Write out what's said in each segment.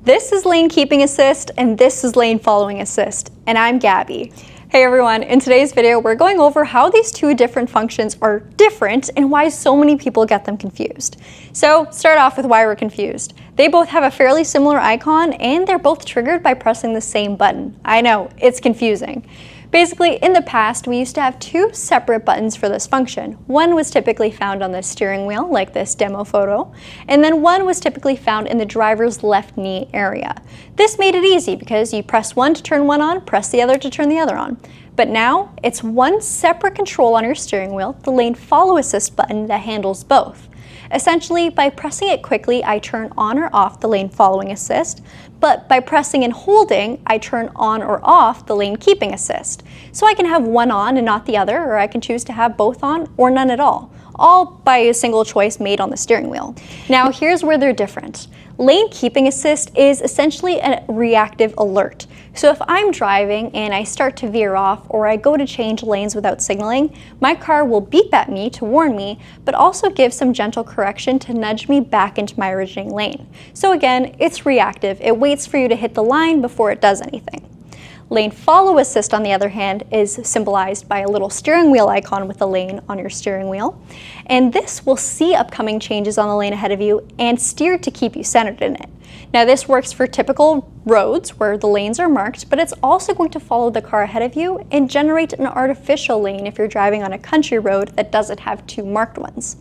This is lane keeping assist and this is lane following assist, and I'm Gabby. Hey everyone, in today's video we're going over how these two different functions are different and why so many people get them confused. So start off with why we're confused. They both have a fairly similar icon and they're both triggered by pressing the same button. I know, it's confusing. Basically, in the past, we used to have two separate buttons for this function. One was typically found on the steering wheel, like this demo photo, and then one was typically found in the driver's left knee area. This made it easy because you press one to turn one on, press the other to turn the other on. But now, it's one separate control on your steering wheel, the lane follow assist button, that handles both. Essentially, by pressing it quickly, I turn on or off the lane following assist, but by pressing and holding, I turn on or off the lane keeping assist. So I can have one on and not the other, or I can choose to have both on or none at all by a single choice made on the steering wheel. Now here's where they're different. Lane keeping assist is essentially a reactive alert. So if I'm driving and I start to veer off or I go to change lanes without signaling, my car will beep at me to warn me, but also give some gentle correction to nudge me back into my originating lane. So again, it's reactive. It waits for you to hit the line before it does anything. Lane follow assist, on the other hand, is symbolized by a little steering wheel icon with a lane on your steering wheel. And this will see upcoming changes on the lane ahead of you and steer to keep you centered in it. Now this works for typical roads where the lanes are marked, but it's also going to follow the car ahead of you and generate an artificial lane if you're driving on a country road that doesn't have two marked ones.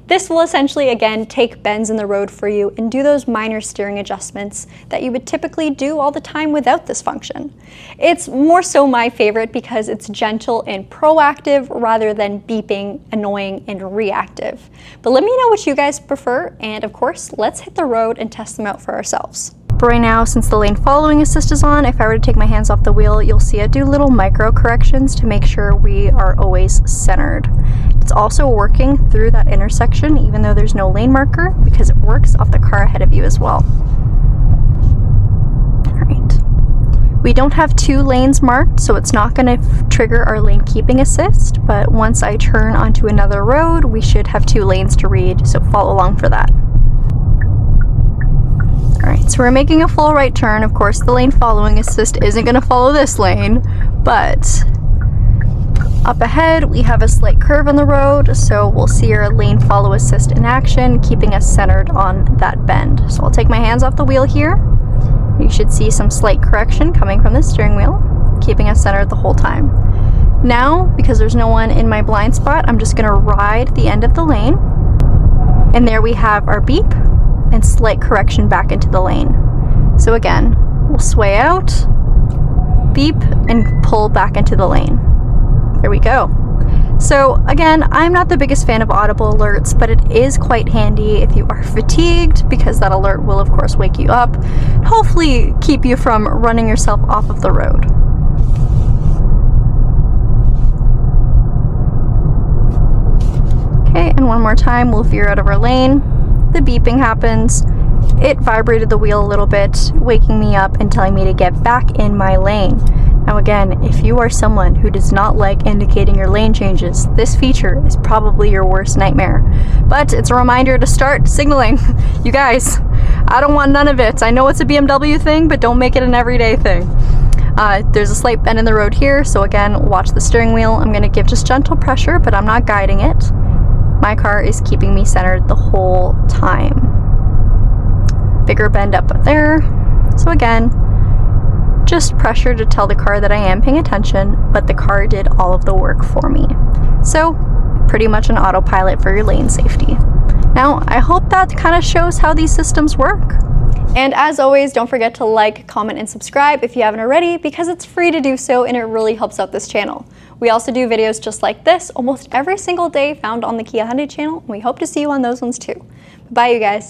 This will essentially, again, take bends in the road for you and do those minor steering adjustments that you would typically do all the time without this function. It's more so my favorite because it's gentle and proactive rather than beeping, annoying, and reactive. But let me know what you guys prefer, and of course, let's hit the road and test them out for ourselves. But right now, since the lane following assist is on, if I were to take my hands off the wheel, you'll see it do little micro corrections to make sure we are always centered. It's also working through that intersection, even though there's no lane marker, because it works off the car ahead of you as well. All right. We don't have two lanes marked, so it's not going to trigger our lane keeping assist, but once I turn onto another road, we should have two lanes to read, so follow along for that. Alright, so we're making a full right turn. Of course, the lane following assist isn't going to follow this lane, but up ahead we have a slight curve on the road, so we'll see our lane follow assist in action, keeping us centered on that bend. So I'll take my hands off the wheel here. You should see some slight correction coming from the steering wheel, keeping us centered the whole time. Now, because there's no one in my blind spot, I'm just going to ride the end of the lane, and there we have our beep and slight correction back into the lane. So again, we'll sway out, beep, and pull back into the lane. There we go. So again, I'm not the biggest fan of audible alerts, but it is quite handy if you are fatigued, because that alert will of course wake you up, and hopefully keep you from running yourself off of the road. Okay, and one more time, we'll veer out of our lane. The beeping happens. It vibrated the wheel a little bit, waking me up and telling me to get back in my lane. Now again, if you are someone who does not like indicating your lane changes, this feature is probably your worst nightmare. But it's a reminder to start signaling. You guys, I don't want none of it. I know it's a BMW thing, but don't make it an everyday thing. There's a slight bend in the road here, so again, watch the steering wheel. I'm going to give just gentle pressure, but I'm not guiding it. My car is keeping me centered the whole time. Bigger bend up there. So again, just pressure to tell the car that I am paying attention, but the car did all of the work for me. So pretty much an autopilot for your lane safety. Now, I hope that kind of shows how these systems work. And as always, don't forget to like, comment, and subscribe if you haven't already, because it's free to do so and it really helps out this channel. We also do videos just like this almost every single day found on the Kia Hyundai channel, and we hope to see you on those ones too. Bye, you guys.